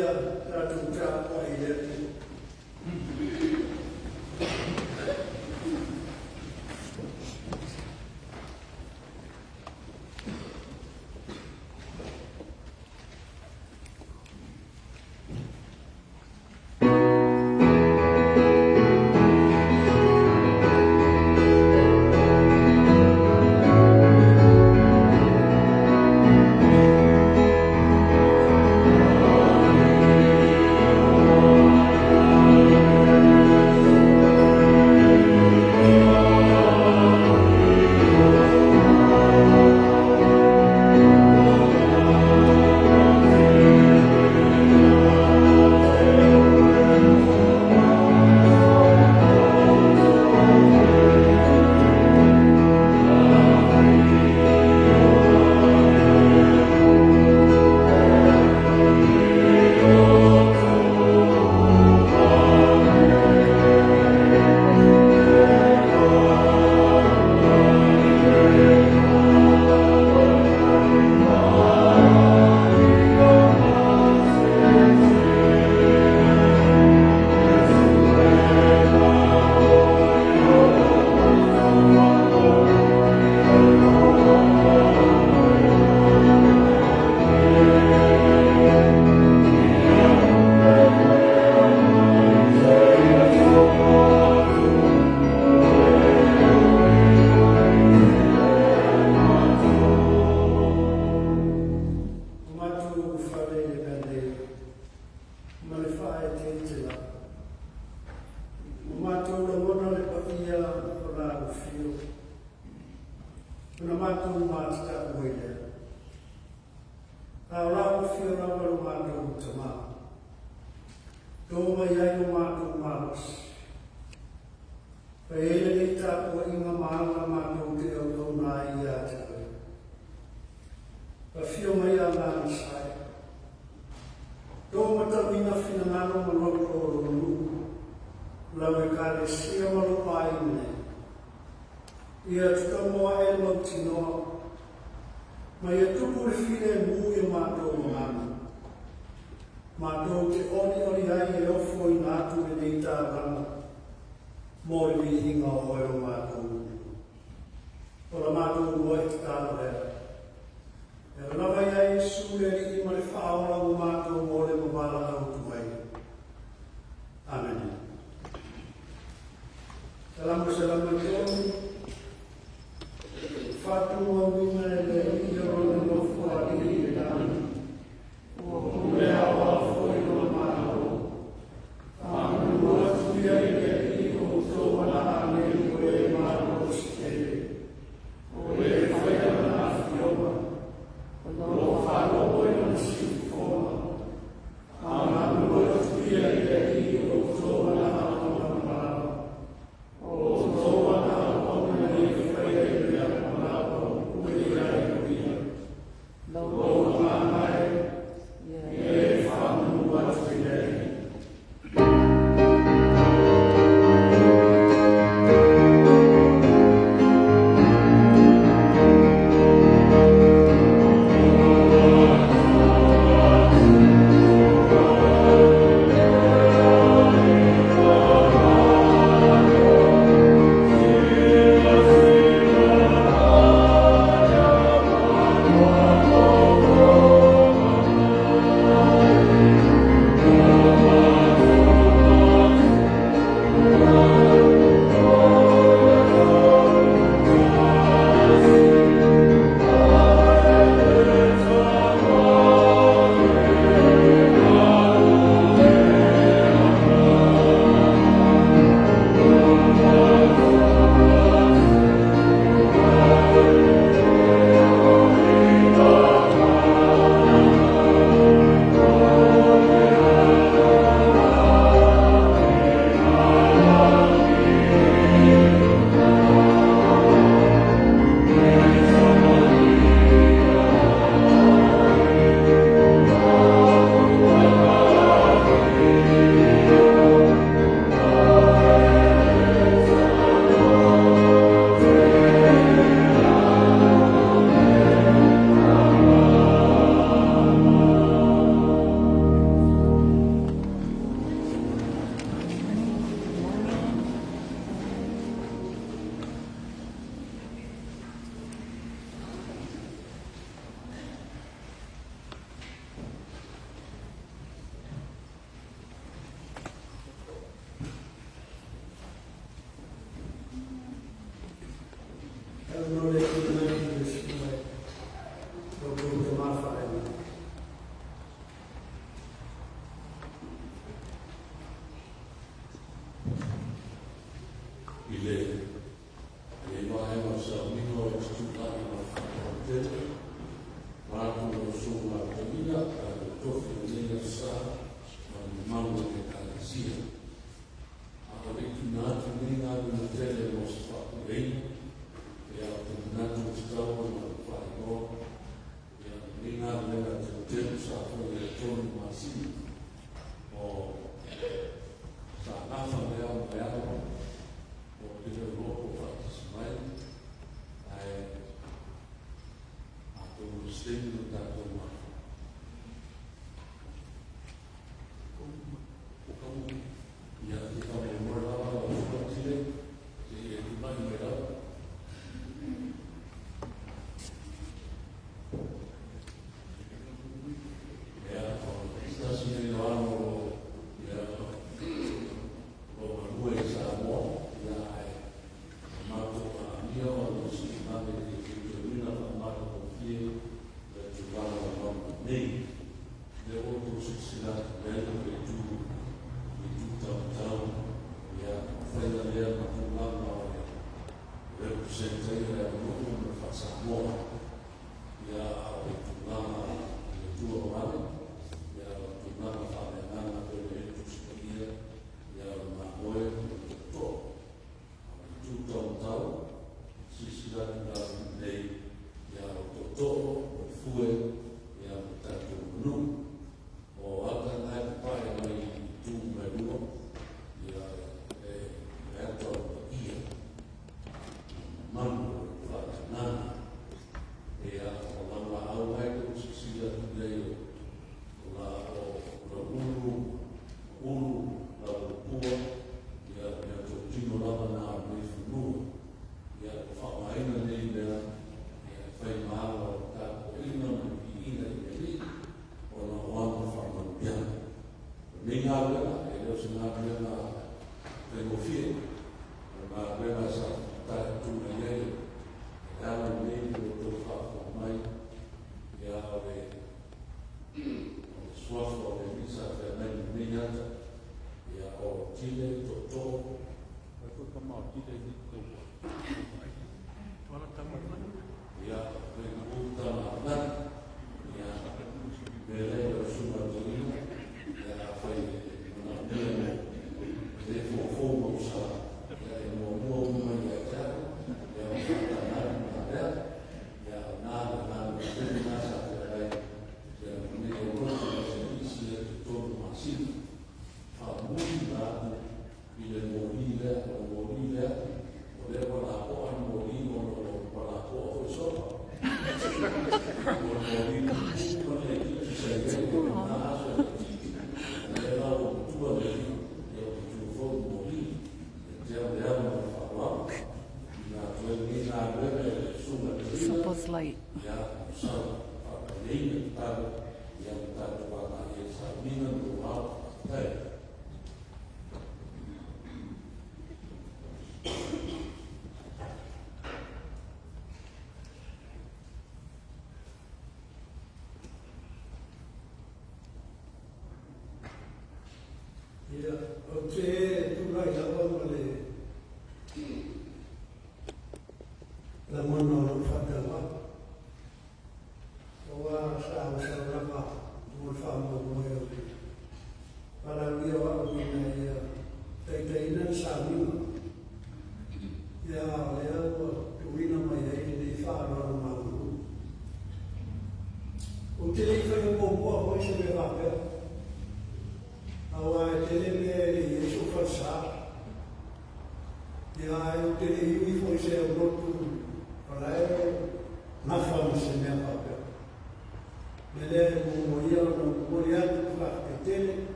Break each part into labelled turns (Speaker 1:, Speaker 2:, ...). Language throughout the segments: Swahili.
Speaker 1: Amen.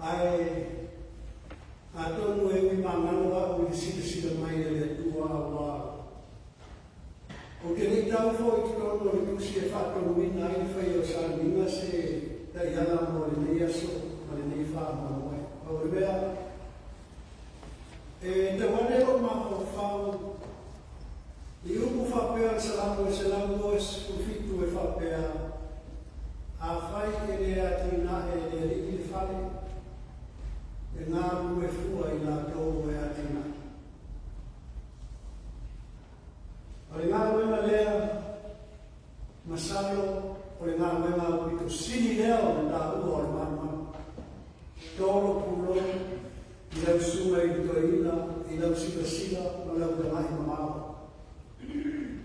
Speaker 1: Ai O ke ni tau fo i tino no ni kusi e whātono mina i whai o sa minga se tai hana mo le nei aso ma le nei wha ma moe. O le mea, e te wane o ma o whau i upu whapea sa lango e se lango e fitu e whapea a whai ke le ati na e le riki le whale e ngā rue fua i la tō e ati na. O le ngā ruenga lea masalo o le ngā ruenga o pito sini lea o le tā ua o le manuma. Tōro pulo i lau sunga i to ina, i lau sika sila, ma lau te mahi mamao.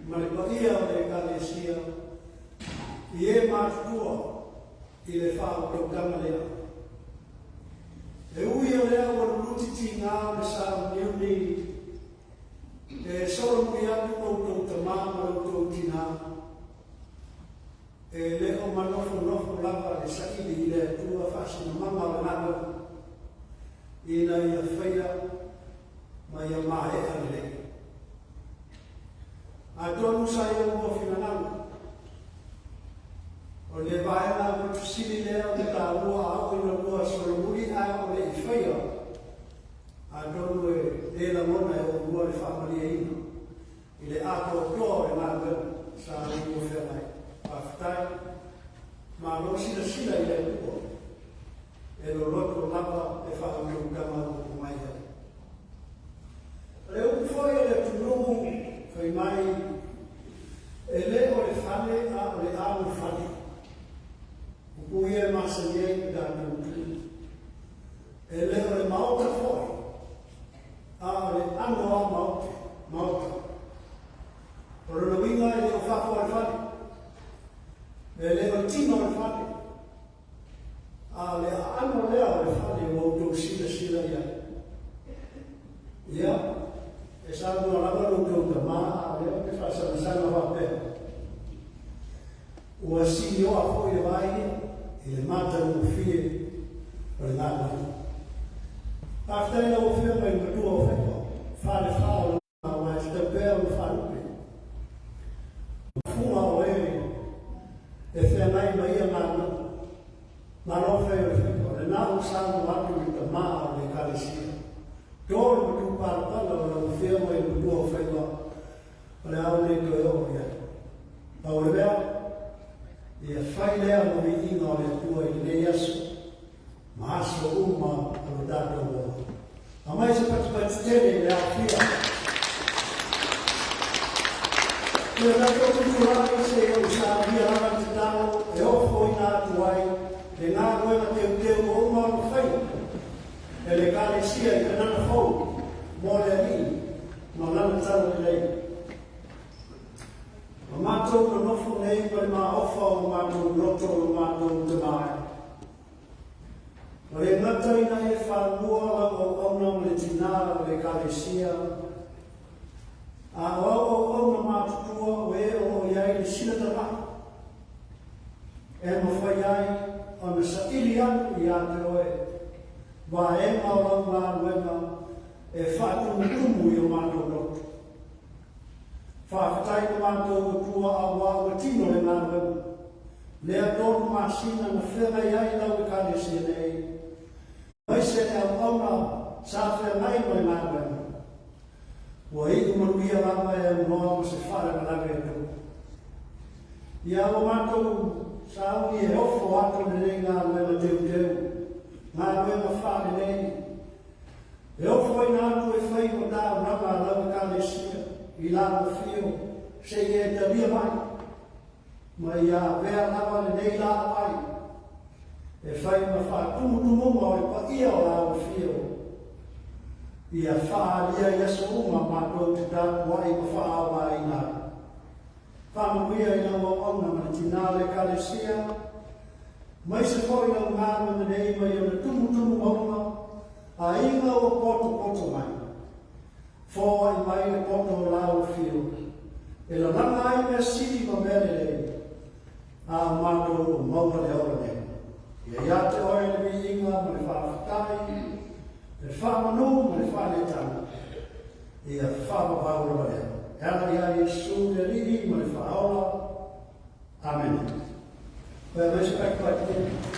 Speaker 1: Ma le paia o le kalesia, i e mātua i le whao tautanga lea. E ui o lea o lutiti ngā me sa niuni, e solo mui atu koutou ta māma loutou tina. E leo manofo nofo lava le saili i le tua whasina mama o nana. Ina ia whaia, ma ia mahe alele. A tonu sa ia ua whinananga. O le vaena o tu sili lea o te tā ua au ina ua solo muri a o le i whaia. A tonu e la mona e o ua le whamaria ina. I le ato toa e ngā wena sa i o whenai. A whatai, ma lo sila sila i le tua. E lo loto lava e whakamiu kama o mai hai. Le upu foi e le tunumu whai mai e le o le whale a o le amu whale. Upu ia masa niei da tunumu. E le o le maota foi a o le anoa maota. O le winga e le o whako al whale. E le o tino al whale. A le ano lea o le whale o tō sila ia. Ia, e sa mua lava o tō ta maa, a lea te whasana sana wapea. Ua sini o a fōi e vai, i le mata o fie o le ngātai. Aftaina o fia mai matua o wheko, whale whao na wa e te pēo o whanupe. Funga o e whenai mai a ngāna. Marofe o wheko, le nāo sānu atu i ta maa o le kalesia. Tōru tu pārpana o lau whia mai matua o wheko, o le au nei to e o ia. Pau e mea, i a whai lea mo i inga o le tua i nei asu, ma aso uma o le tātou o. A mai se pati tene le au whia. Kua tātou tukurani se o sa via lana te tāno, e ofo i nā tuai, le ngā ruenga teu o uma o whai. E le kalesia i kanana fau, mo le ani, ma nana tala le lei. O mātou ka nofo nei, pa le mā ofa o mātou roto o mātou te mai. O le ngataina e whanua o ona le tinara o le kalesia. A o ona mātutua o e o iai le sinatara. E mawhai ai, o na sa ili anu i ate oe. Wa e maurau ngā ruenga e whātumu i o mātou roto. Whāwhatai o mātou tua a wāua tino le ngā ruenga. Lea tōru māsina na whenai ai lau e kālesia nei. Mai se e au auna sa whenai o le ngā ruenga. Wa iku manuia lama e unoa ma se whare na lawe e tō. Ia o mātou sa au i e ofo ato le nei ngā ruenga teu. Ngā ruenga whare nei. E ofo i nātu e whai o tāu rama lau e kalesia. I lāma whio, se i e te ria mai. Ma i a vea lava le nei lā mai. E whai ma whātumu o i pa ia o lāma whio. I a whaaria i aso uma mātou te tāku ai ma whaawa i nā. Whamamuia i nā o ona ma tinale kalesia. Mai se whoi nā ngāma na nei mai o na tumu maunga. A inga o poto mai. Fōa i mai e poto o lau whio. E la ranga ai mea siri ma mea lei. A mātou o maua le ora nei. Ia ia te oe le mi inga ma le whawhatai. Le whamanu ma le whanetana. Ia whamapau roa lea. Ela ia Yesu le ri mo le whaola. Amen. Pea mai se kai kai te.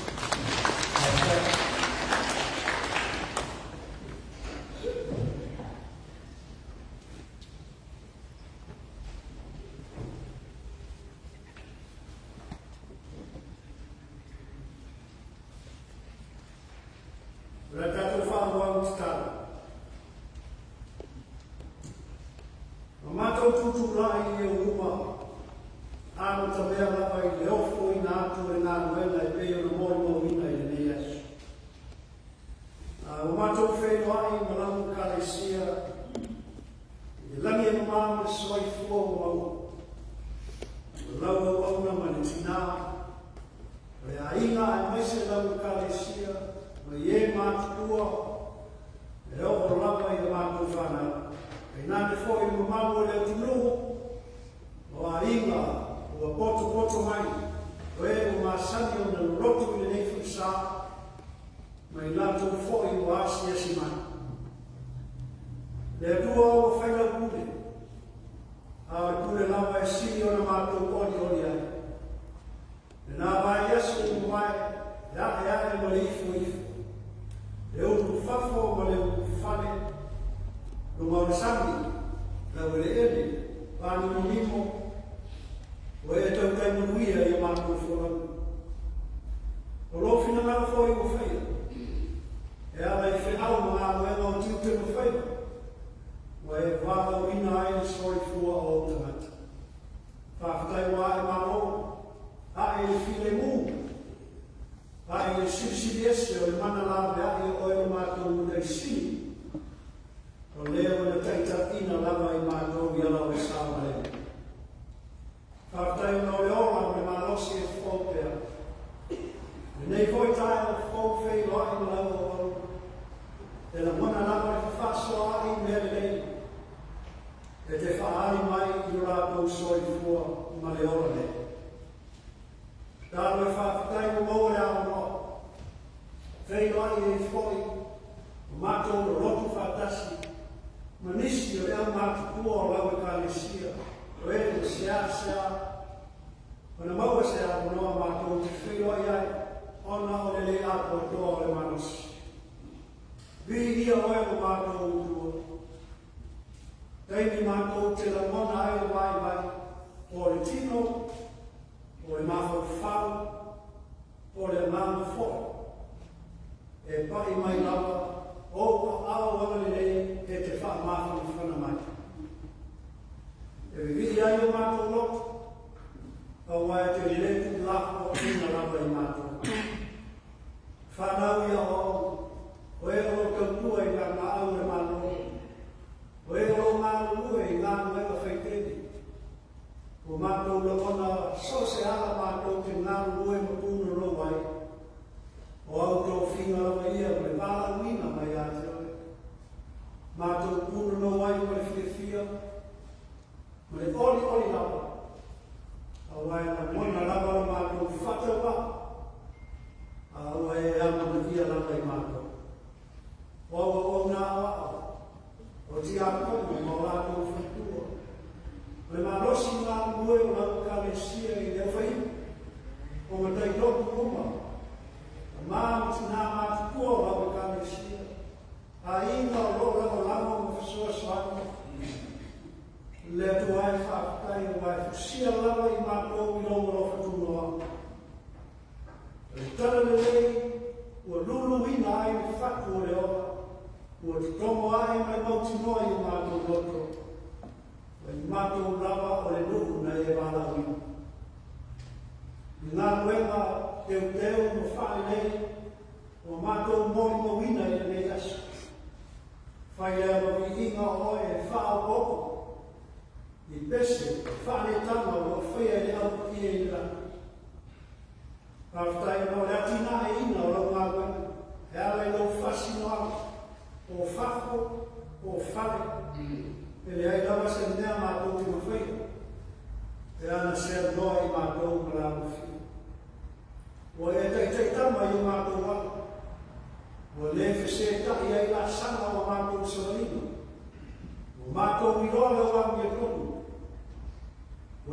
Speaker 2: Mato mi rola wa mi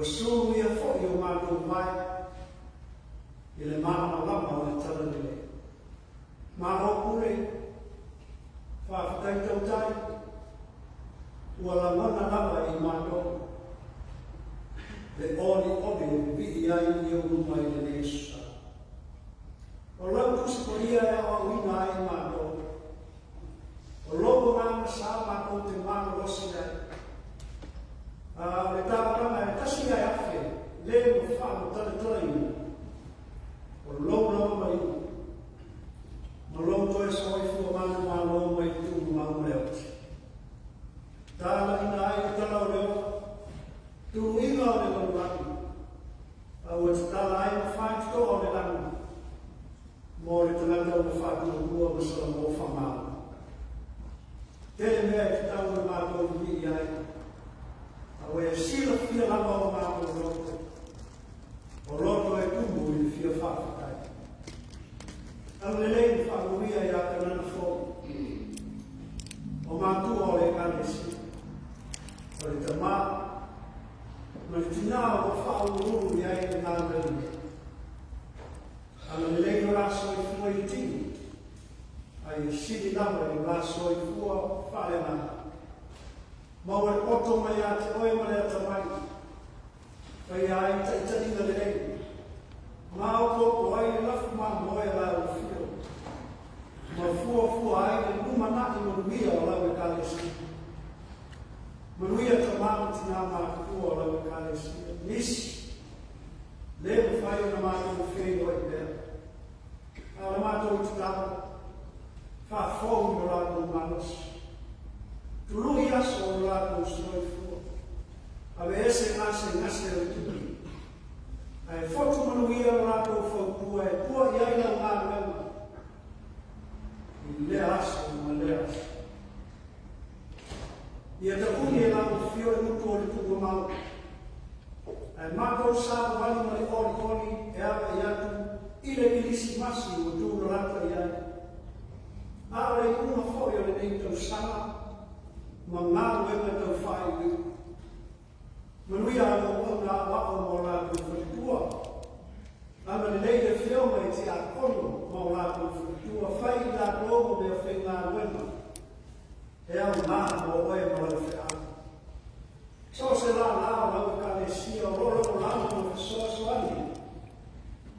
Speaker 1: o suru ia fo i o mātou mai, i le māma lama o le tala le. Mālo kure, whaafitai tau tai, ua la wana lava i mātou, le oli o vidi ai i o luma i le Yesu. O lau tusi ko ia e o ina ai mātou, o logo ngana sa mātou te māma losi ai. Le tāpana e tasi ai awhi, le mo whāma tala ina. O logo lau mai, ma logo toi sa oi fua mana mā logo mai tūmu mau leo. Tāla ina ai ki tala o leo, tu inga o le lau laki. Au e tala ai ma whaiti tō o le langa. Mō le tangata o le whātu o kua ma sa mō whamau. Tere mea ki tau o mātou ni ai. Au e sila fia lama o mātou roto. O roto e tumu i fia whawhitai. Au le leini whakuia i a kanana fō. O mātua o le kanesi. O le tamā. Ma le tina o whaururu i ai i ngā rene. Ana le leino raso i fua i tini. Ai siri lama i raso i fua whare nā. Mau e poto mai a te oe mare a tamai. Whai ai taitarina le leino. Mā o koko ai e lafu mā moe la o fio. Ma fua ai e numa naki manuia o lau e kalesi. Manuia tamama tina mā kua o lau e kalesi. Nisi. Leo whai o na mātou whenua i bea. A la mātou i tutawa. Whafou i o lātou manos. Tului aso o lātou soi fua. Awe ese ngase o tuki. Ai fotu manuia o lātou whaukua e pua i aina o ngā rewa. I le aso ma le aso. I a takuni e lātou fio e mutu o le tuku mau. Ai mātou sāpa wali ma le ori e awa i atu. I le kilisi masi o tūra rata i ai. Awe i una fōi o le nei tau sama. Ma ngā wenga tau whai wiku. Manuia o ngā wako mō lātou whakitua. Ama le nei le whio mai te a kono mō lātou whakitua. Whai i ngā rongo mea whai ngā wenga. E au ngā mō oe mō le whia. So se la lao lau ka le sia o roro o lao mō whasoa soani.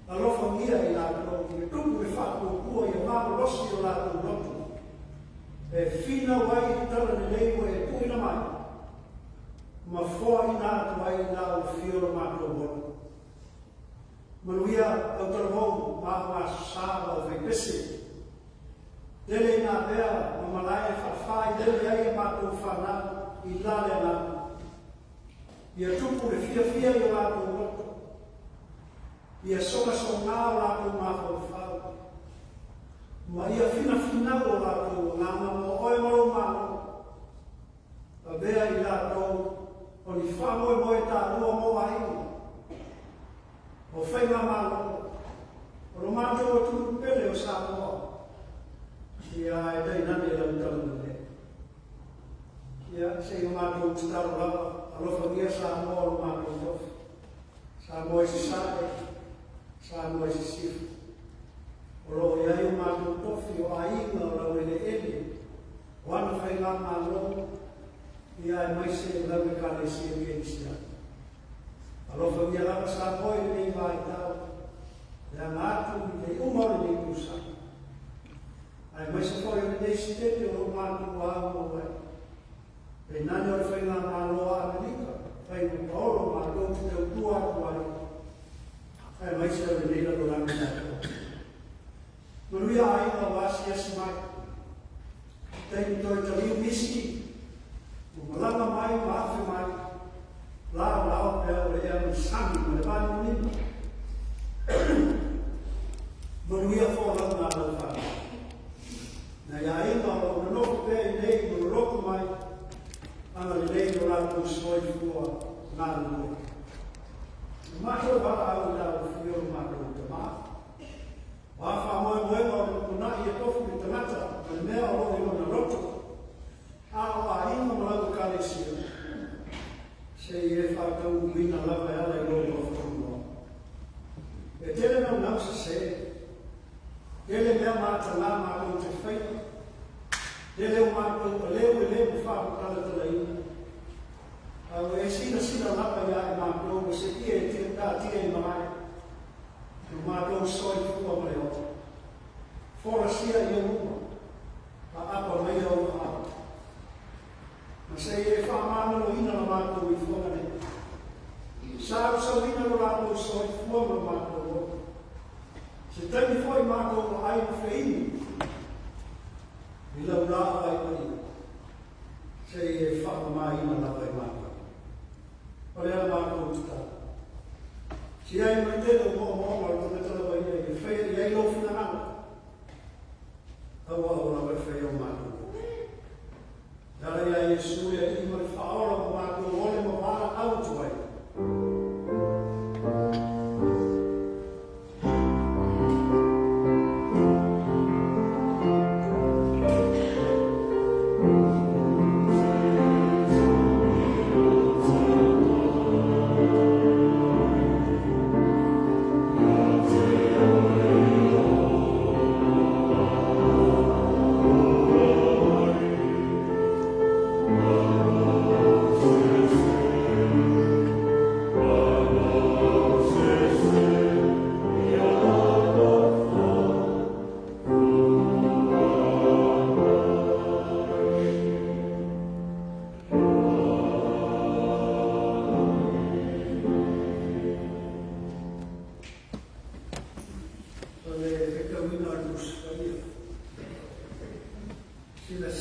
Speaker 1: A lofa mia i lātou. Me tuku e whako kua i a māma rosi o lātou roto. E whina wai i tala le leiwa e puina mai. Ma fōa i nātu ai i nāu whiora mātou hono. Manuia au taravou māma sāba o whaipese. Dele i nā bea ma malai e whawhai dele ai e mātou whanau i lale nā. Ia tupu le fia i o lātou roto. Ia soka so ngā o lātou mātou whau. Ma ia whina o lātou ngā mamo oe maro mātou. A bea i lātou o ni whamoe moe tā rua mo ahinga. O whainga mātou. O lo mātou o tūru pele o Samoa. Ia e tei nane e lau talu ne. Ia se i mātou tutaru lava. Alofa mia Samoa o mātou tofi. Samoa si sāe. Samoa si sifu. O lo ia i o mātou tofi o ainga o lau ele. O ana whainga mātou. Ia e mai se lau e kāne si e kēnsia. Alofa mia lava Samoa i nei vai tau. Ia ngātu i nei umare nei kusa. Ai mai se fōi o nei si tete o mātou o au o wai. E nani o e whainga māloa Amerika. Whainga paolo mātou te tau tua atu ai. Ai mai se o nei la do langa nātou. Manuia aina o asi asi mai. Teini toi taliu misi. O malama mai, maafe mai. Lao pea o le ea sami, ma le vani nima. Manuia fōlau nā lau whāna. Nā ia inga o na nofu pea i nei, mo roko mai. Ana le nei o lātou soi fua nā lau. Mato waka au nā o whio mato o te maa. Wawha moe o le kunai e tofu i tangata, ma mea o le na roto. Ao a inga mo lau kare sia. Se e whakau mina lava tia I mai. Te mātou soi fua mai o. Fora sia I uma. A apa mai o a. Ma se e whamana no ina na mātou I fua nei. Sāu sa ina no rātou soi fua ma mātou o. Se taimi foi mātou no ai no whiini. I lau rā ai mai. Se e whamama ina na vai mātou. Parea mātou tuta. Si ai mai tēnā mō o te tala vai nei, e whea I ai lo whina ana. Awa ora vai whea o mātou. Tara ia Jesu ia I mai whaora o mātou ole mo vara au tuai.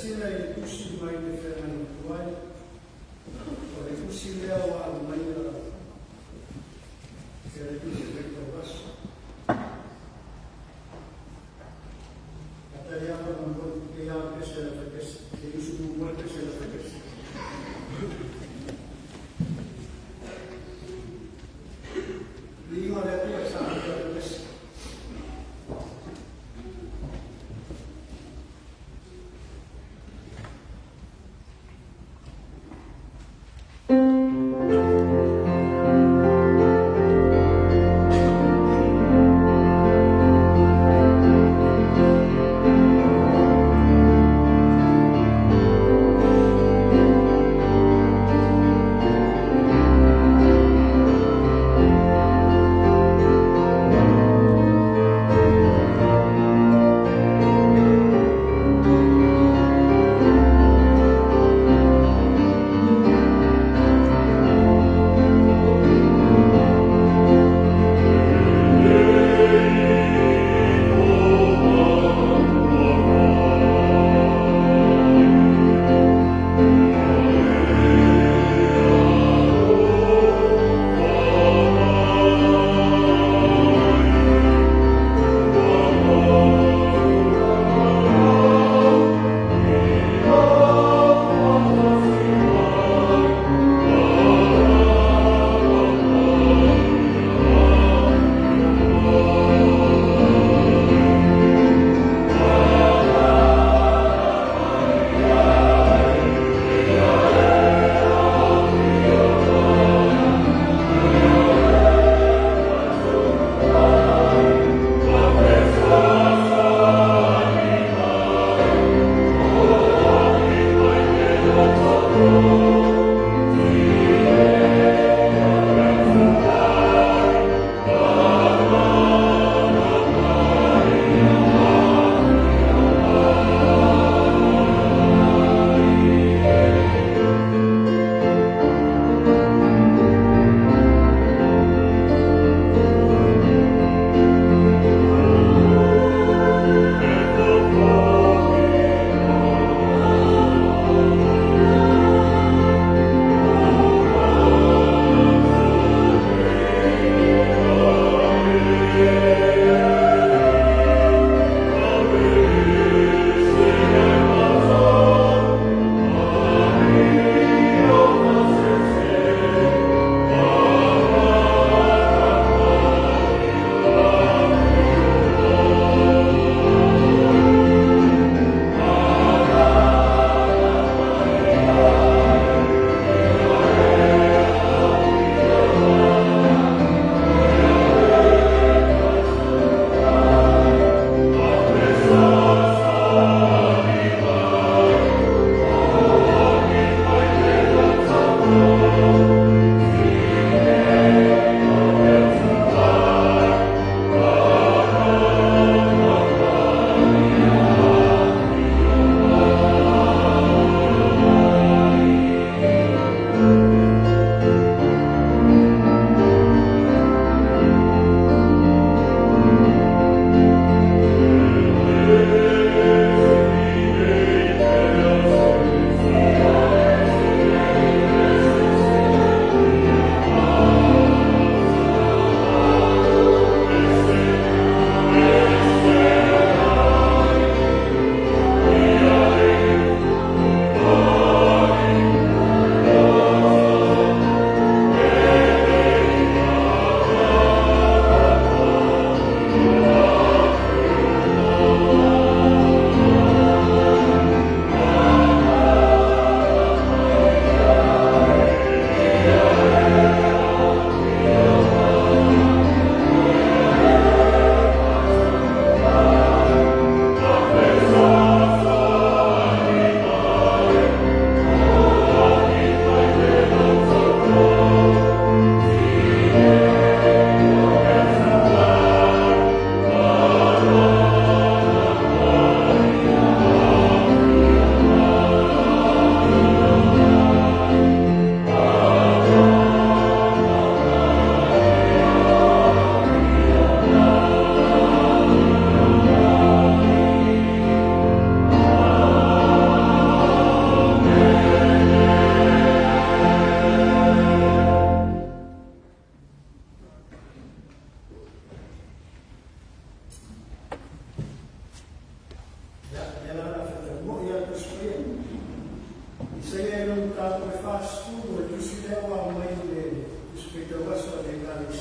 Speaker 1: Sila I kusi mai te whena no tuai. O le kusi lea wa au mai a te re kusi weka waso. Ata ia pa na mwoi ke ia pese la whekese. Te usu mu mwoi pese la whekese. Li inga lea tia sa ata whekese.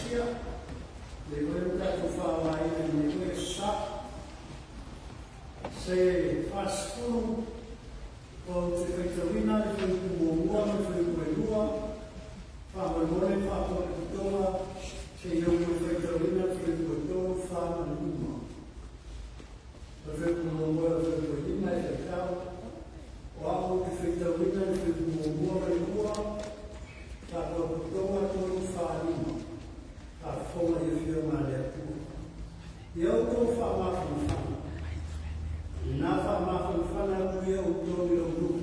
Speaker 1: Malaysia, le voglio dare un fare in questa se fast food o se fai trovina le fai un buono le fai un buono fa un buono fa un buono se io mi fai trovina le fai un buono fa un buono per un buono le fai un buono e ciao o algo che fai trovina le fai un buono e buono fa un buono fa un buono fa fuori di firmare io non fa ma fa Nafa mafana kuya utomi logu.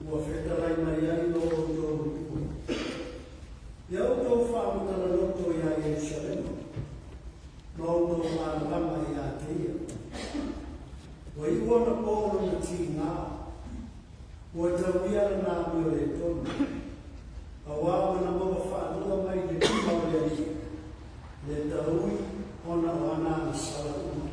Speaker 1: Wafeta lai mariani no utomi. Ya utomi fa mutala loto ya Yerusalemu. No utomi lama ya teia. Wa iwana polo na tinga. Wa tawia na miole tomi. Awawa na mga whaanua mai de tima o le taui ona wana salauma.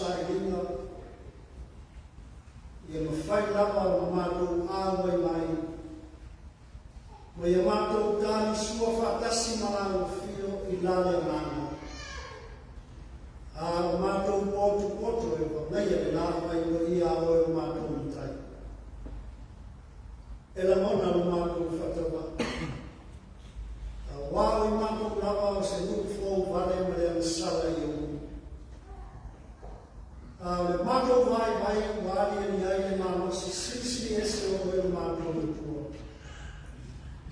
Speaker 1: sahihinga. Ia mawhai lava o mātou āwai mai. Mo ia mātou tāni sua whātasi marano whio I lale nāna. A mātou poto e whanei e nāwai o I aoe o mātou mutai. E la mona o mātou whatawa. Wao I mātou lava o se nukufo vale me le sala I o. Le mātou vai wāli e ni aile māno si sisi ese o e mātou nutua.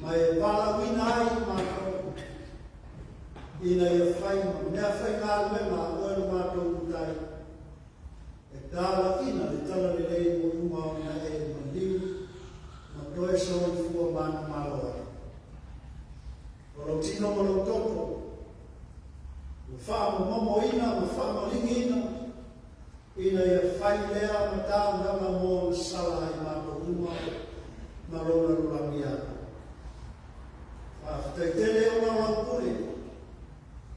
Speaker 1: Mai e wala wina ai mātou. Ina e whaima, mea whainga me mā o e mātou mutai. E tāla ina le tala le rei o uma o na e mandiu. Ma toe so I fua māna māloa. O lo tino mo lo toto. O whaamo momo ina, o whaamo lingi ina. Ina ia whai lea ma tāunanga mō na sala I mātou uma. Ma rona rurangi atu. Whawhitai tele o na waupuri.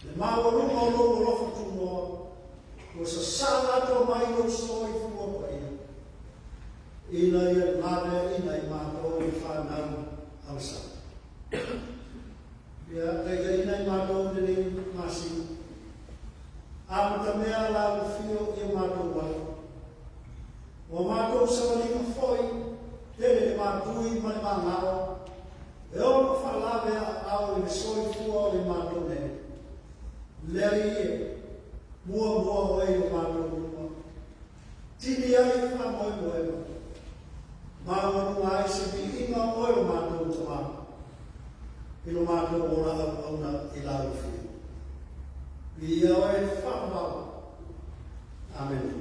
Speaker 1: Le māwarunga o longo lofa tumoa. O sa sala to mai o soi fua pa ia. Ina ia nare ina I mātou I whanau ausa. Ia teiga ina I mātou nere masi. Amata mea la whio I mātou wai. O mātou sawalinga foi, tere le mātui mai māngao. E ono whalawe au I soi fua o I mātou ne. Leri e, mua oi o mātou mua. Tini ai wha moe. Māwanu ai se bi inga oi o mātou tama. Ino mātou ora au na I lau whio. Ia oe whakapau. Amen.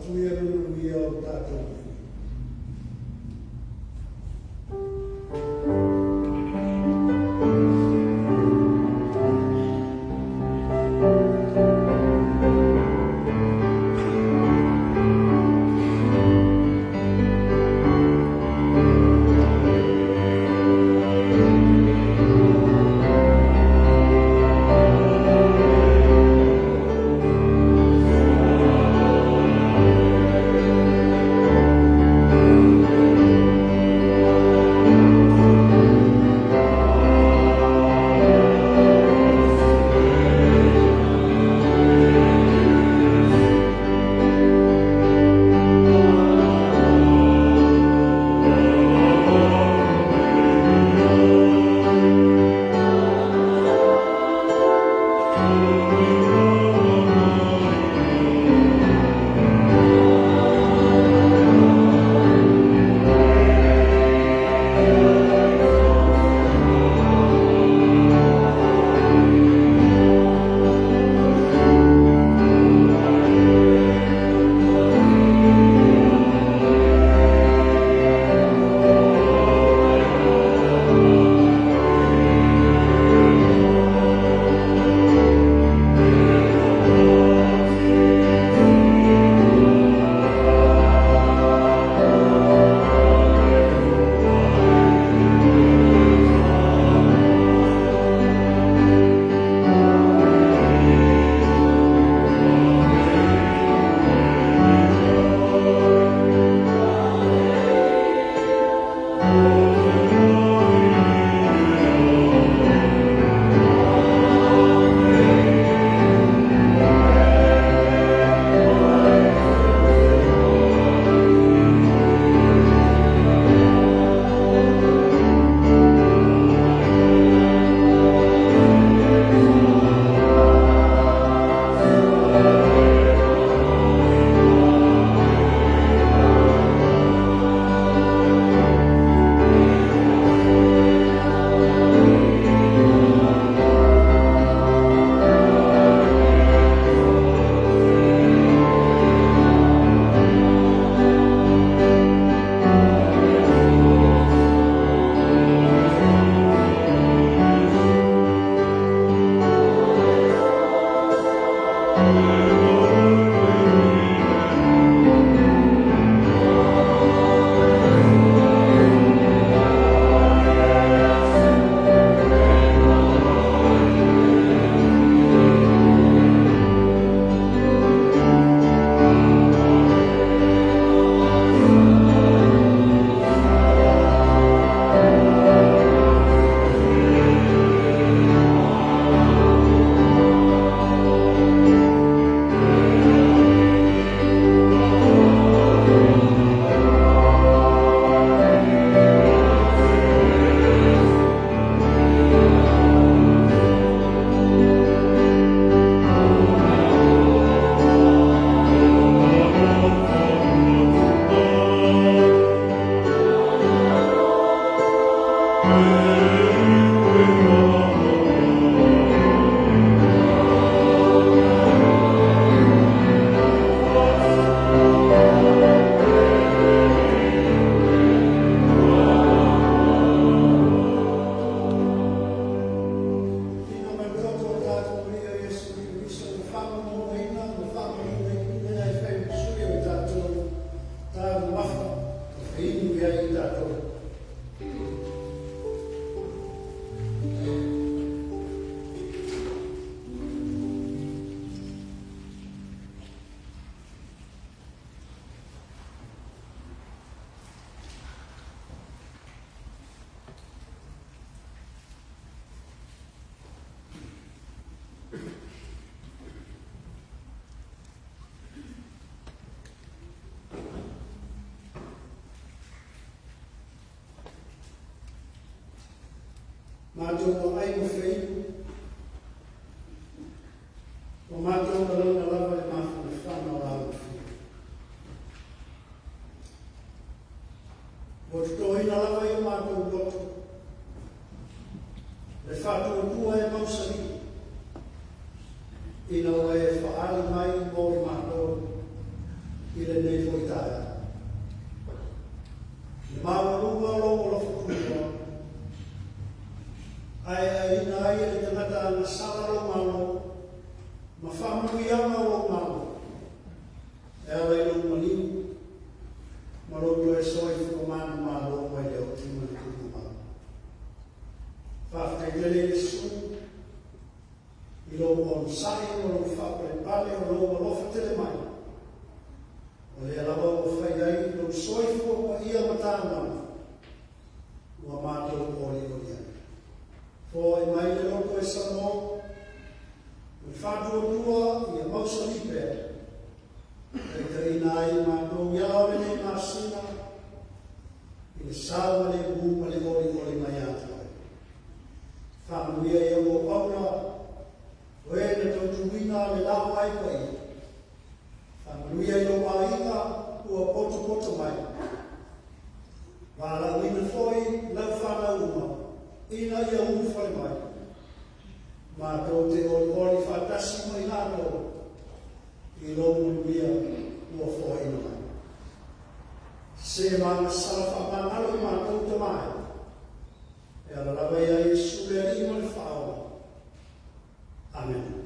Speaker 1: We are going to be able to Mātou ai mo whai, o mātou na lona lava e mātou na whana o rāu whi. O te tohina lava i o mātou loto, le whātou tua e mausari, ina o e whaali mai mo i mātou, i le nei whoitaia. Le māwarunga o longo lofo kua, ai ina ai e te ngata na sala o malo, ma whamui ama o malo. E ala i lo maliu, ma roto e soi fuko manu malo mai leo tima ni kuku malo. Whafte tele e su, i lo on sahi o lo whapre pale o lo lofa tele mai. O le alawa o whaiai lo soi fuko pa ia matana, ua mātou ori ori ai. Fo e mai le loko e samo, o whātua tua i a mausa lipe, e te ina ai mātou iau e nei māsina, i le sāwa le būma le ori ori mai atu ai. Whānuia i a o aura, o e na tautuina le lau ai koe. Whānuia i o maika ua poto poto mai. Wāla uina foi lau whana uma, ina ia uwhai mai. Mātou te ori whātasi mai nātou, i lomu ia ua whaina mai. Se mana salafa manalo i mātou te mai, e ala lawa ia Jesu le rima le whaoa. Amen.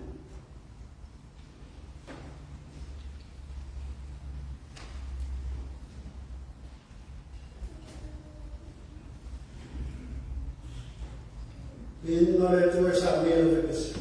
Speaker 1: Inna le tue sa mea vekesi.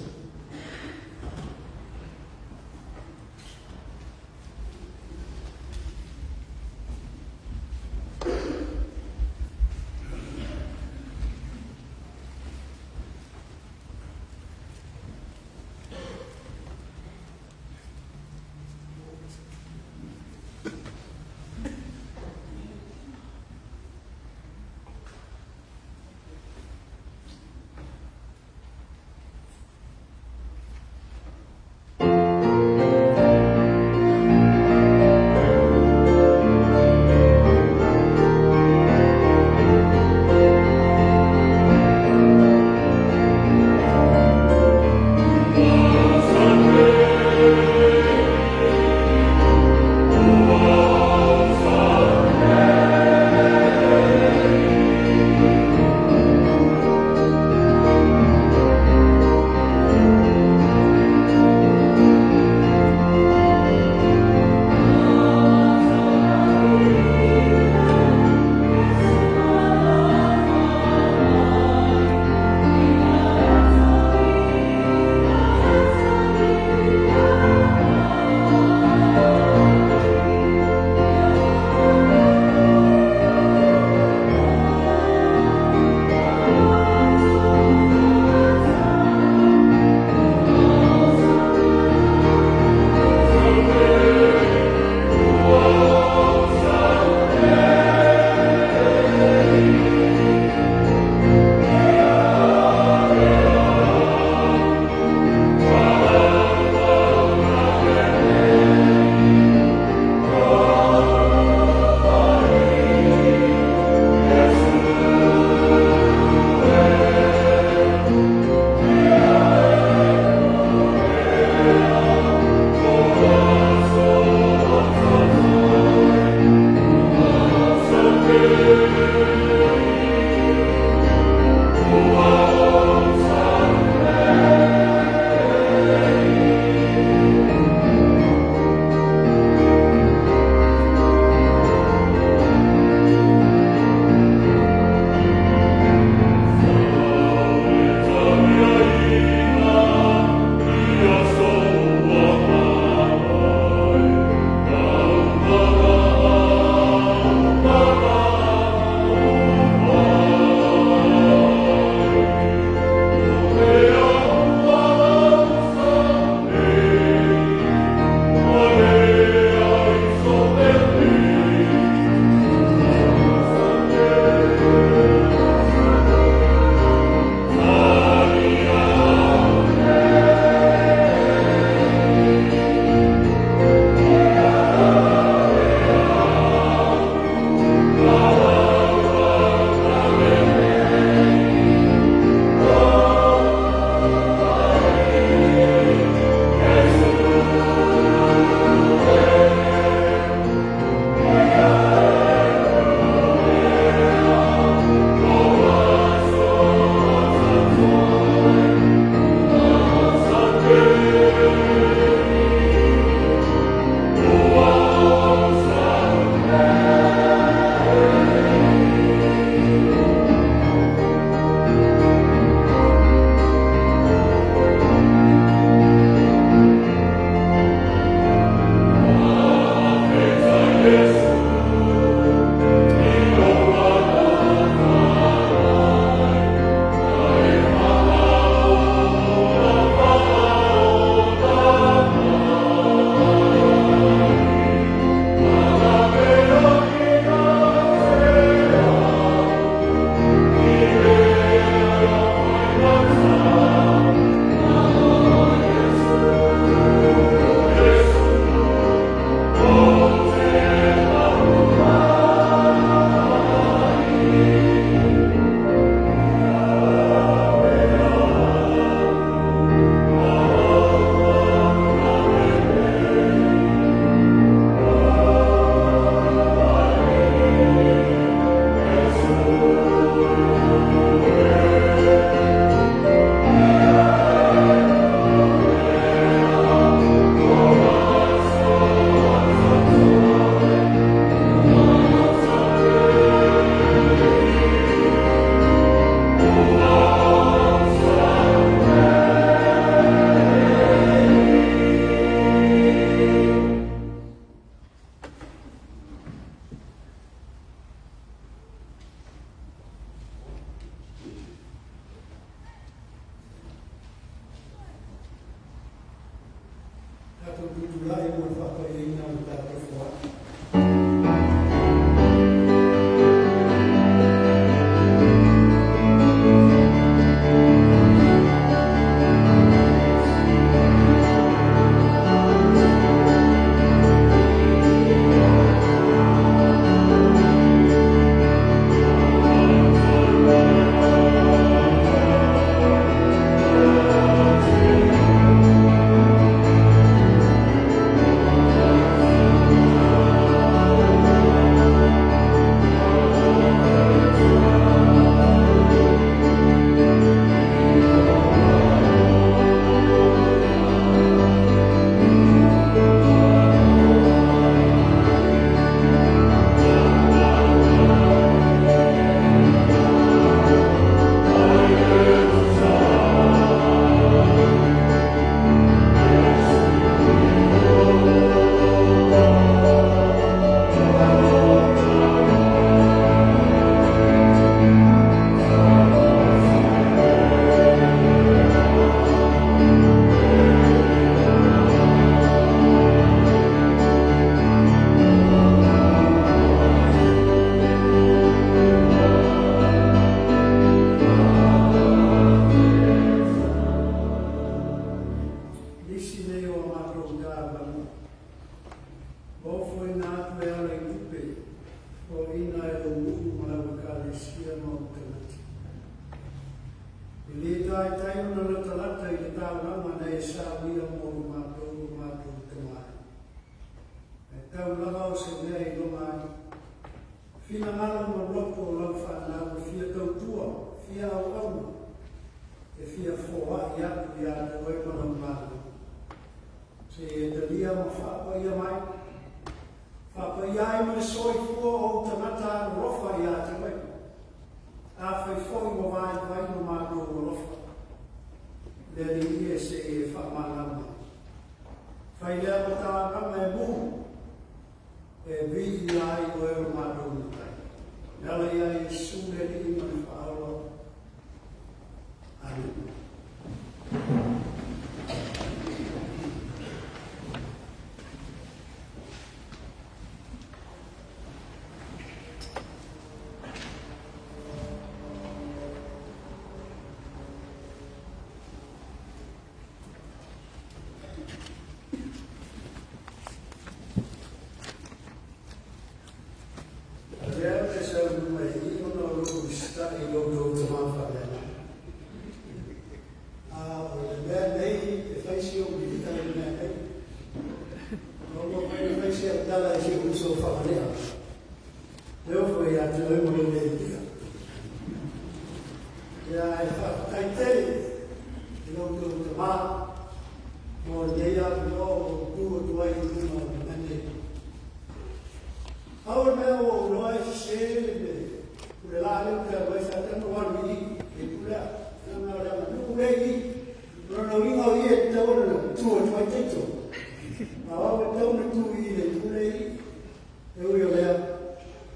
Speaker 1: Eu ia ler,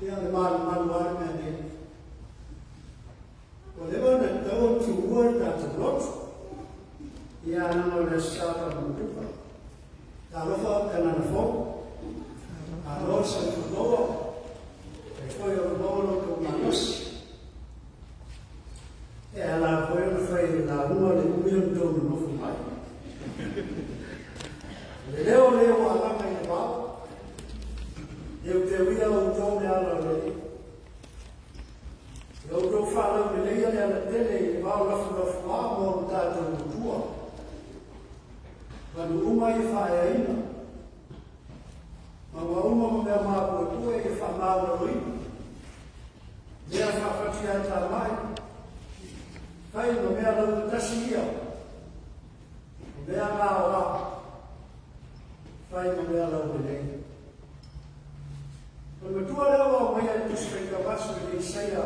Speaker 1: ia levar manual me o levanta tão tuor da tuor, ia não deixava muito. Da lofa kana na fo, a rosa do foi o bolo do manus. Ela foi na rua de Milton no Fumai. Leo a lá mai pau. Eu te via o tom dela ali. Eu estou falando dele, ele vai lá fumar, montar do tua. Quando uma ia fazer ainda, mas uma me amava por tua e falava no rio. Dia fatia também. Kai no mea lau tasia, o mea ngā oa, kai no mea lau bine. Kama tua leo au mai a tusweka wasu ni Isaia,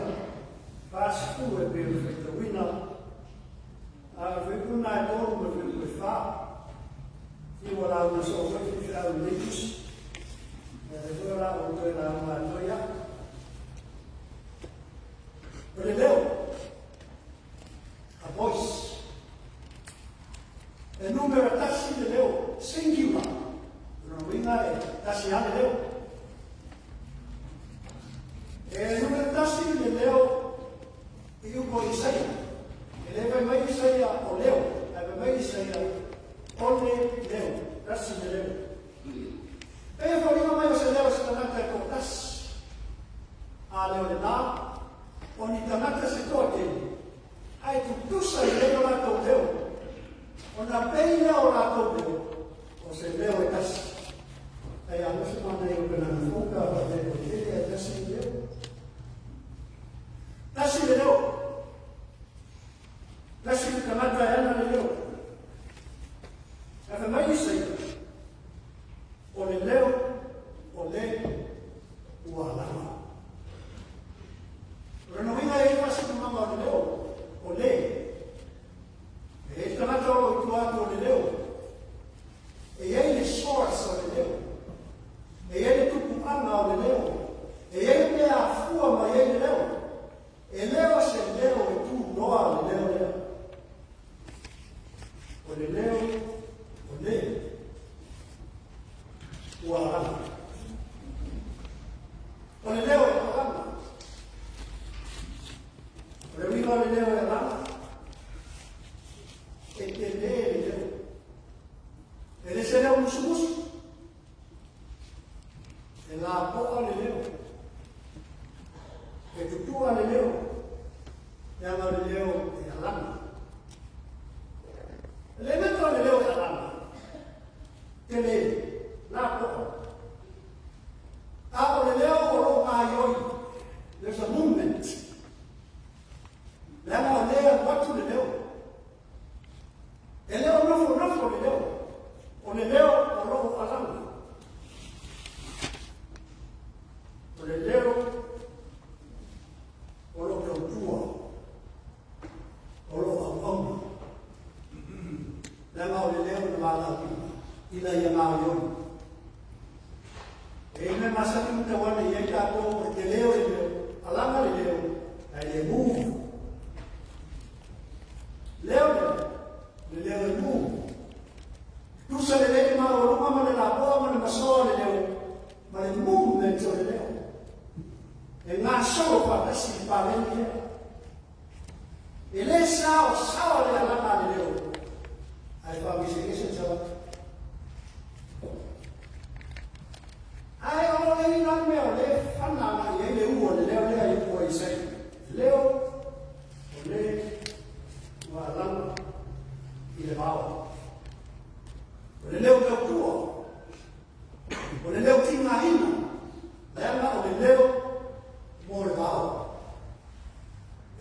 Speaker 1: pasku e pēr whekta wina, a whekuna e tōru me wheku e whā, tiwa lau na so wheku whiau nikus, e rua lau o toi lau ngā toia. Pere leo, a voice. E numero tasi de leo, singular. Não vinha tasi ane leo. E numero tasi de leo, e o ko Isaia. Ele vai mai Isaia o leo, vai mai Isaia ole leo, tasi de leo. E foi mai o se leo se tanaka ko tasi. A leo de lá, oni tanaka se tote. Ai tu tusa i leo la tau leo. O na peina o la tau leo. O se leo e tasi. Ai anu se mana i o pena na fuka, o te o tele e tasi i leo. Tasi le leo. Tasi i kamata e ana le leo. E fe mai sei. O le leo, o le ua lama. Rano winga e tasi ku mama o le leo. O le. E tanata o tu atu o le leo. E ei le source o le leo. E ei le tupu ana o le leo. E ei le a fua ma ei le leo. E leo se leo e tu noa o le leo leo. O le leo, o le. Ua rana. O le leo e rana. O le winga o le leo e rana. E te le leo. E le se leo musu. E la poa le leo. E tutua le leo. E ama le leo e alana. Le metro le leo e alana. Te le la poa. A o le leo o lo ngaioi. There's a movement. Le ama o leo watu le leo. E leo nofo le leo. O le leo o lo alana. O le leo o lo ke utua. O lo aunga. Le ama o le leo na wala ila ia ngaioi. E me masaki muta wana i e kato te leo e leo. Alanga le leo. E le move. Leo le leo e move. Tusa le leo ma o runga ma le la poa ma le masoa le leo. Ma le movement o le leo. E ngā soro pa tasi pa leni leo. E le sao sawa le alanga le leo. Ai pa misi sawa. Ai o le ina me o le fana na ye le u o le leo le ai po i sei. Leo o le wa langa i le bao. O le leo tau tua. O le leo tinga ina. Langa o le leo mo le bao.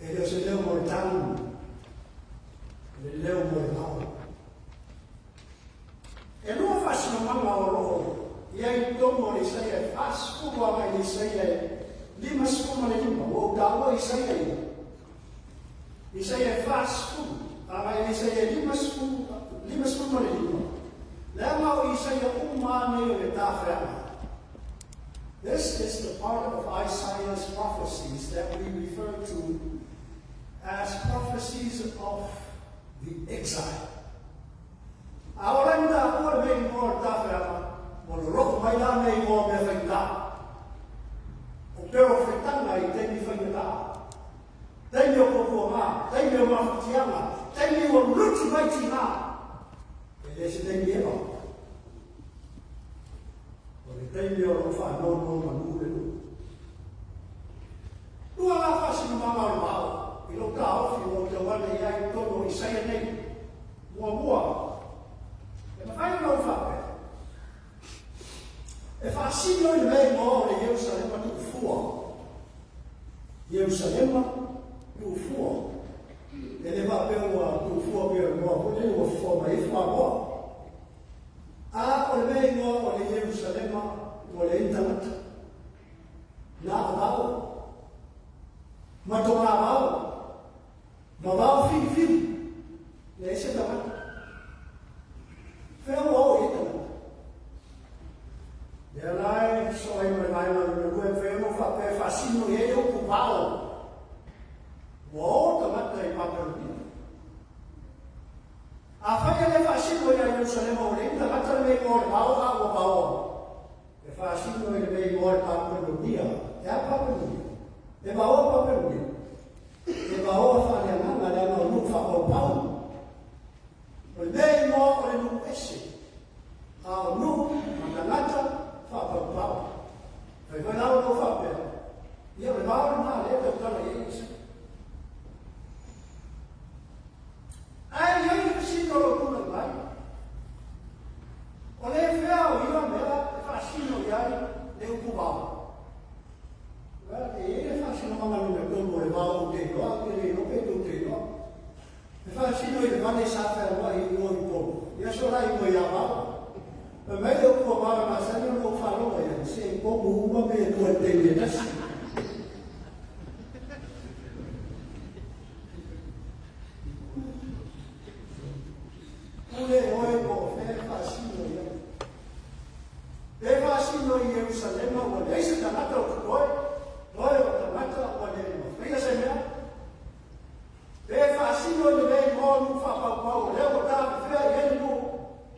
Speaker 1: E leo se leo mo le tangu. Le leo mo le bao. E lua fasino mama o loo. E aí tomo le Isaia faz fugo a mai Isaia lima sfuma le lima o dawa Isaia faz fugo a mai Isaia lima sfuma le lima lema o Isaia umane o le tafeama This is the part of Isaiah's prophecies that we refer to as prophecies of the exile. Aorenda ua mei ngor tawhera, mo le roko mai la mei ngor me whaita. O pero whaitanga I teimi whaita. Teimi o koko ngā, teimi o mawhatianga, teimi o ruti maiti ngā. E lese teimi ema. O le teimi o rofa no manu le nu. Ua la whasinu mama o mao. I lo ka ofi o te wane iai tono I saia nei. Mua. E mawhai no whape. E whaasino I mei mo le Yerusalema tu fua. Yerusalema tu fua. E le wapeo wa tu fua pia mua. Hone ua fua mai fua moa. A o le mei mo o le Yerusalema o le intanata. Na avao. Matonga avao. Mawao fili. Le ese tamata. Whea wao e tamata. E alai, so ai mai me kue whea mo whape whasino e o kupao. Wao tamata I paparuni. A whaia le whasino I a Yerusalema o le tamata le mei ngore pao a o pao. E whasino I le mei ngore paparunia. E a paparunia. E wao paparunia. E wao whane ananga le ama unu whakopau. O le mei mo o le nu ese. A o nu manangata whakopau. Whai whai nao no whapea. Ia le wao na le te utala e isa. Ai iai le sino lo kuna mai. O le whea o iwa mea e whasino iai le ukubau. Well, e whasino manga nuna tono le wao te loa, ke le lope tu te loa. E whasino I le vane sa whea loa I o I tono. Ia so rai mo I a wao. E mei o kua wao na sani o whaloa ia, se I pomu uma me e tua te me nasi. Ule oe ko whea whasino ia. E whasino I Yerusalema o le eise tanata o kukoe. Oe o tamata o le mawhia se mea. E whaasino I lei mōnu whapapau leo o tāwe whea I hei no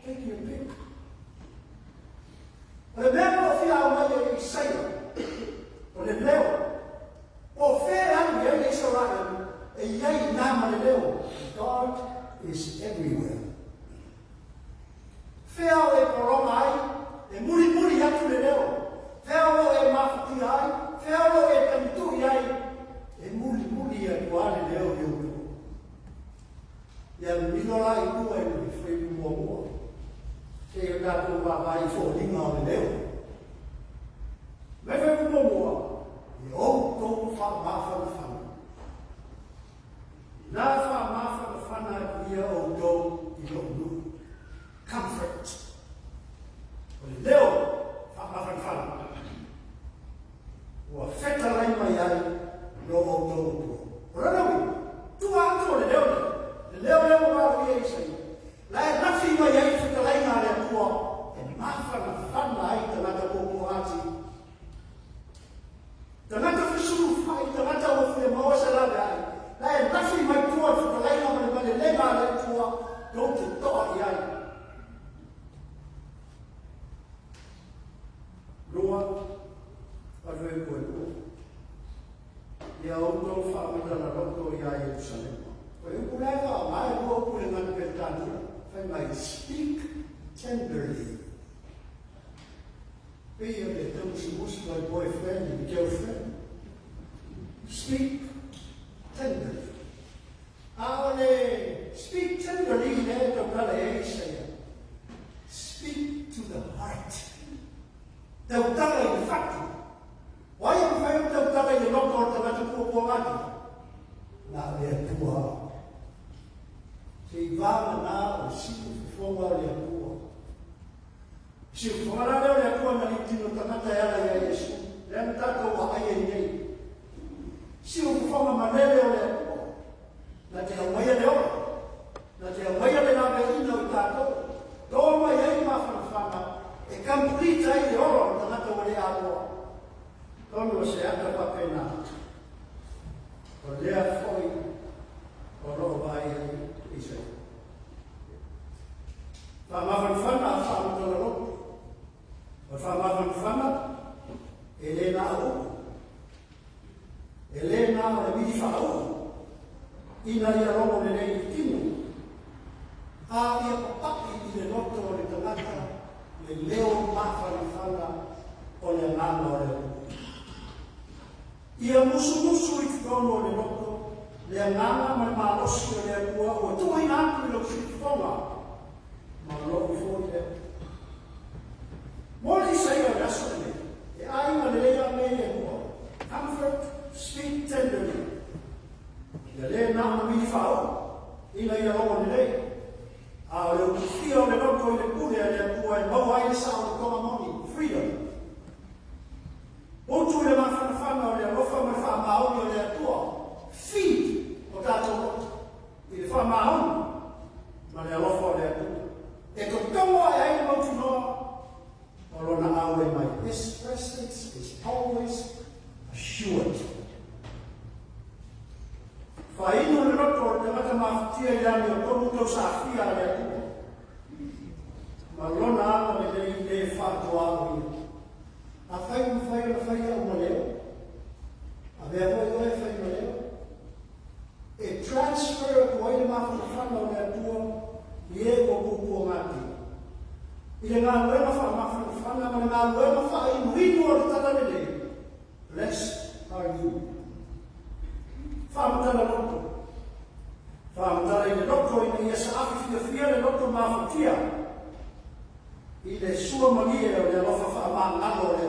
Speaker 1: take your pick. O le mea o whia o mai I saia. O le leo. O whea anu I Israel e iei nama le leo. God is everywhere. Whea o e koroma ai e muri atu le leo. Whea o e mawhati ai. Whea o e tamitu iai, e muli a tuare leo I uno. Ia minora I kua e nui whaimu mua. Ke o tātou wawai fōringa o le leo. Me whaimu mua, I outou whamawhana. Nā whamawhana ia outou I lonu. Comfort. O le leo, whamawhana. Ua wheta rai mai ai no o tō. Ranawi, tua ato le leo ne. Le leo waru I eisai. Lai nafi mai ai wheta rai ngā rea tua. E mawhana whana ai tanata kōkō ati. Tanata whisuru whai, tanata o whea maua se lawe ai. Lai nafi mai tua wheta rai ngā mani le ngā rea tua. Tō te toa I ai. Rua. Arvei koe koe. Ia outou whaamata roko I a Yerusalema. Koe uku rea wha mai rua uku le ngana pertania. Whai mai speak tenderly. Pia le tausi musi my boyfriend and girlfriend. Speak tenderly. Aole, speak tenderly le to kala e Isaiah. Speak to the heart. Tau tala I whatu. Wai am whai o tau tala I loko o tangata kua ngati. Nā lea tua. Se I vāna nā o siku whonga o lea tua. Siku whongara leo lea tua na litino tangata ela I a Yesu. Lea mtaka wa aia nei. Siku whonga manele o lea tua. Na te hawaia le ora. Na te hawaia le nāwe ina o tātou. Tō mai ei mawhana whana. E complete ai le ora o tangata o lea tua. Tono se ata whapena. O lea whoi o roho vai i se. Whamawhan whana a whamatala roto. O whamawhan whana e le nā o. E le nā o le midi whaau. Ina ia rongo le nei i tino. A ia papaki i le noto o le tangata. Le leo mawhan whana o le ngana o le o. Ia musu i tukono o le noto. Le ngana mai malosi o le akua. O tuhi nātu i lo sifonga. Ma loku fōte. Mōli sei o raso le. E ainga le lea me le hua. Comfort, speak tenderly. Le lea nāma mini whao. Ina ia rongo le lei. A o le ukifia o le noto i le kure a le akua e mau aile sa o le tonga moni. Freedom. Otu le mawhanawhana o le alofa mai whamaoni o le atua. Feed o tātou roto. I le whamaoni ma le alofa o le atua. E kokongoa e aina mautu noa o lona aue mai. This presence is always assured. Whaino le roto o te mata mawhatia i rani o tonu tau sa whia le atua. Ma lona ana le lei le whātua au ia. A whai au ma leo. A mea hoi whai ma leo. E transfer o aina mawhanawhana o le atua i e o kuku o ngāti. I le ngā luema whana, ma le ngā luema wha i muhinu o le tala le. Blessed are you. Whamatala roto. Whamatala i le roto i le ia sa afi fia le roto mawhatia. I le sua magie o le alofa whaamangalo o le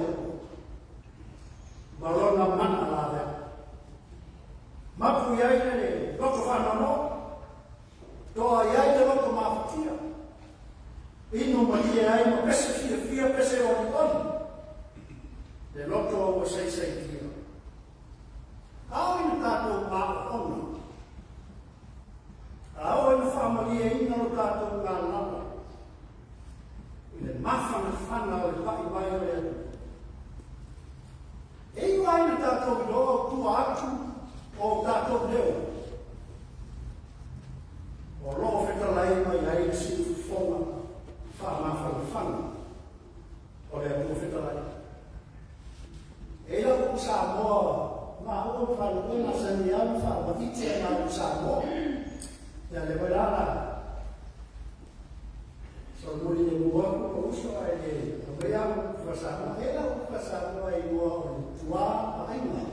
Speaker 1: Marona mana la vea. Mapu iai le roto whanano. Toa iai le roto mawhatia. Ino magie ai ma pese fia pese o le toni. Le roto o sei kia. Au ina tātou maa ona. Au ina whamagie ina o tātou ngā nana. I le mawhana whana o le pai mai o le e iwa ina tātou i loa tua atu o tātou leo. O loa whetalai mai ai na siu whonga whamawhana o le atu whetalai. E lau o Samoa, ma o whanukena sa ni au whawakite na o Samoa. Ia le wairana. So muri le mua ko uso ai le vea o Samoa. E lau o Samoa i mua o le tua a ainga.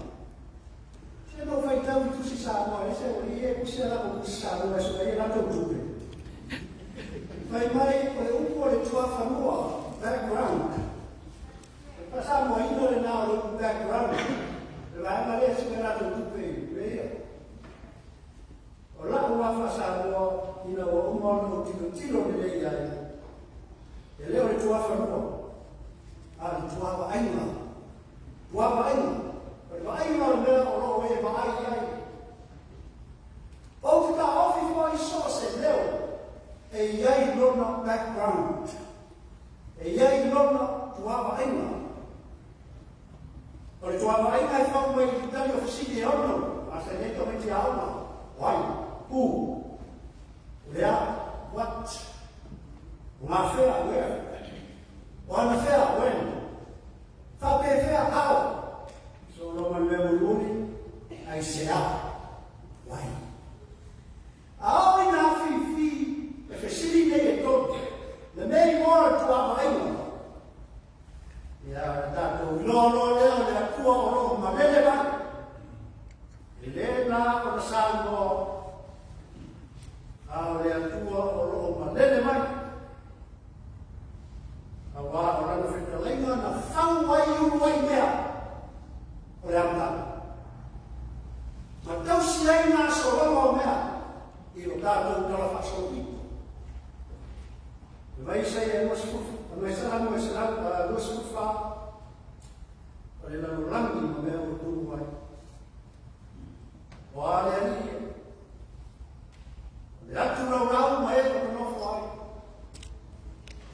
Speaker 1: Se no fai tau i tusi Samoa, e se o i e kusi ala o kusi Samoa, so e la tau tupe. Fai mai o le upo o le tua whanua, background. Pa Samoa ino le nā o le background. Le vai mare se me la tau tupe, vea. O la ua fa Samoa, ina o umono o tilo le lei ai. E leo le tua whanua. A le tua wa ainga. Tua wa ainga. Wa ainga o mea o roho e wa ai. O te ka ofi fo i so se leo. E iai lona background. E iai lona tua wa ainga. O le tua wa ainga e whau mai i tani o fisiki e ono. A se neto me te aona. Wai. Who? Where? What? Ngā whea, where? Wana whea, when? Whape whea, how? So Roman Memoruni, ai se a. Wai. Ao i ngā whiwhi, e whesiri nei e tote. Le mei mora tua maima. Ia tātou lolo leo le atua o roho malele mai. E le nā o na sango. Ao le atua o roho malele mai. A wā o rana whetalainga na whau wai uruai mea. O le amtana. Ma tausi ai ngā soroma o mea. I o tātou tala whasoki. E vai sei e noas fufa. A mai saramo e saramo a noas fufa. O le nanu rangi ma mea o tūru wai. O ale ani. Le atu rau rau ma e o nofo ai.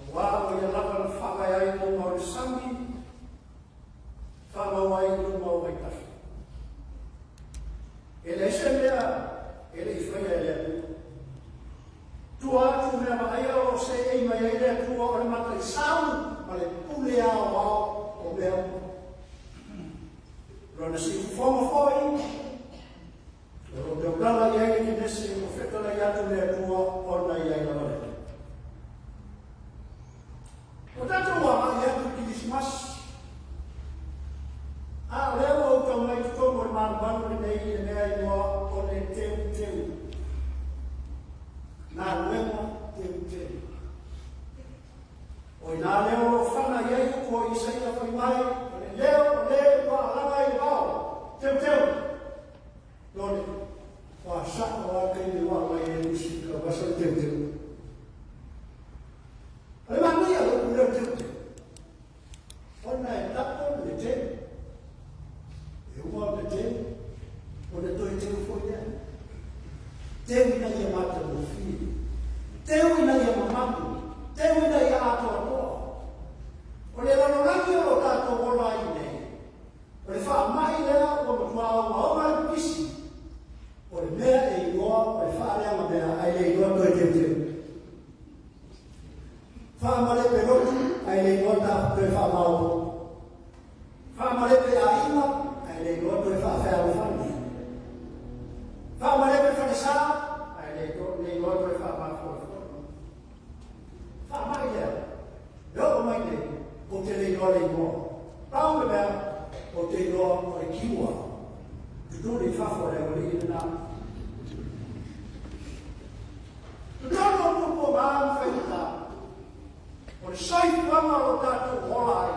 Speaker 1: O wā o ia lava na whakai ai o mauri sangi. whamawai lumawai tafi. Ele se mea, ele I whaia ele tua atu mea maia o se ei mai ele tua o le matai sau, ma le pule ao ao o mea. Rona si fufonga foi, o te ukala iai ki nesi o whetala I atu mea tua o na iai la vare. O tatou a mai atu ki dismas, a leo o tau mai tutongo le marubanu le nei le mea I noa o le teu. Nā ruenga teu. O nā leo o whana iei ko I saia whai mai, o le leo wa alanga I wao, teu. Nōne, wa saka wa kei ni wa mai e musika, wasa teu. O le manui a lo kura teu. O nā e tapo le teu. E ua le teu. O le toi teu foi e. Teu ina ia mata mo fi. Teu ina ia mamamu. Teu ina ia atoa. O le lalolagi o tato ola I nei. O le wha mai lea o matua o maoma I pisi. O le mea e ingoa o le wha lea ma mea ai le ingoa toi teu. Wha male pe rotu ai le ingoa ta toi wha mao. Wha male pe a ima ai le ingoa toi wha whea o whani. Wha male pe whanisa ai le ingoa toi wha mao. Wha mai lea. Reo o mai nei, o te le ingoa. Pau me mea, o te ingoa o le kiwa. Tuturi whafo le o le ina nā. Tuturi o pupo maa mwhaita. O le saifu wanga o tātou hola ai.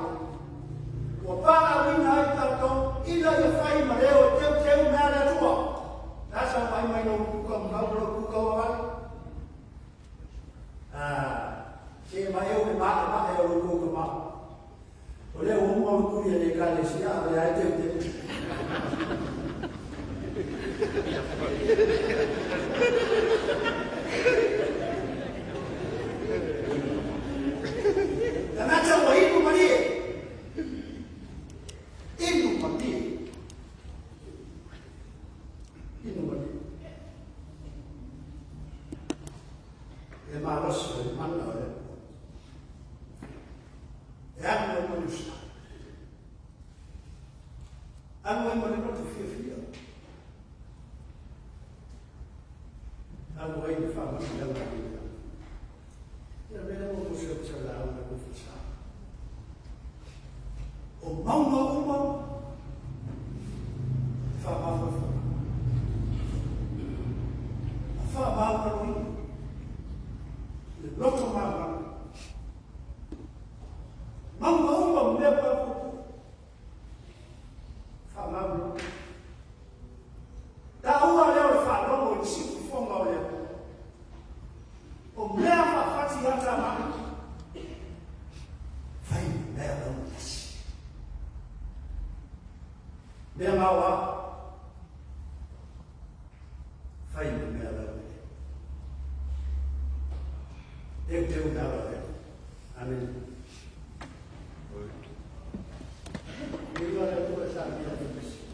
Speaker 1: O pāna wina ai tātou, ina I whai ma leo teu mea le tua. Nasa mai no kuka mkaupura kuka wawai. Se mai eu me maa e o kuka maa. O leo uma o kuria le kare si a le ai teu. Tanata wa hiku marie. Inu marie. E maroso e manore. E anu e manusa. Anu e manino tu fia. Anu e me fa manino la vida. E avere molto se la una confessa. O mauma fa mauma. Fa mauma le loto mauma. Mauma me pa fa mauma. Da ua leo fa longo I siku fonga leo. O mea fa fati hata mani. Fai mea longo nasi. Mea maua. Fai mea longo. Teu mea longo. Amen. Viva la tua sabbia di Cristo.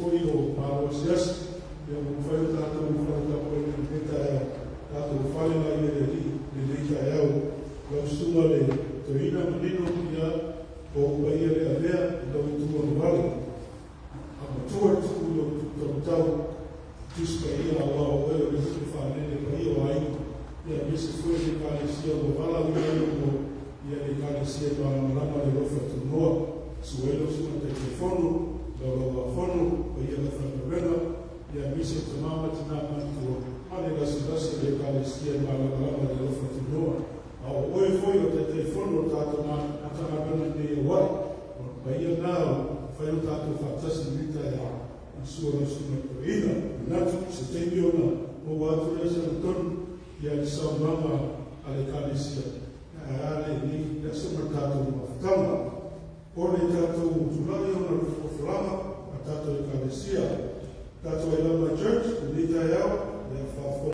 Speaker 2: foi o Maros Yes, e o Fábio Tato, o Fábio Tato, o Pita, Tato, o Fábio Laire, ele já é o Suma de Torina, Menino, que o Bahia de Alea, então o Tua Vale, a Matua, o Tau, Tisca ia ao Bahia, o Fábio de Bahia, o Aico, e a missa foi de Calecia, o Vala, e a de Calecia, para a Lama de Rofa Tunoa, Suelo, Suma de Telefono, Fono, Bahia da Franca, e a missa tomava de Namantua. Olha, a cidade de Calecia, para a Lama de Rofa Tunoa. Ao oi foi o telefone tato na atana de Hawaii, Bahia não foi o tato fantástico milita a sua nacionalidade. Nato se tem o ato de São Antônio e a lição mama a Calecia. A área de essa mercado aftama. Ora tato Julio na Flama, a tato de Calecia, tato Elama Church,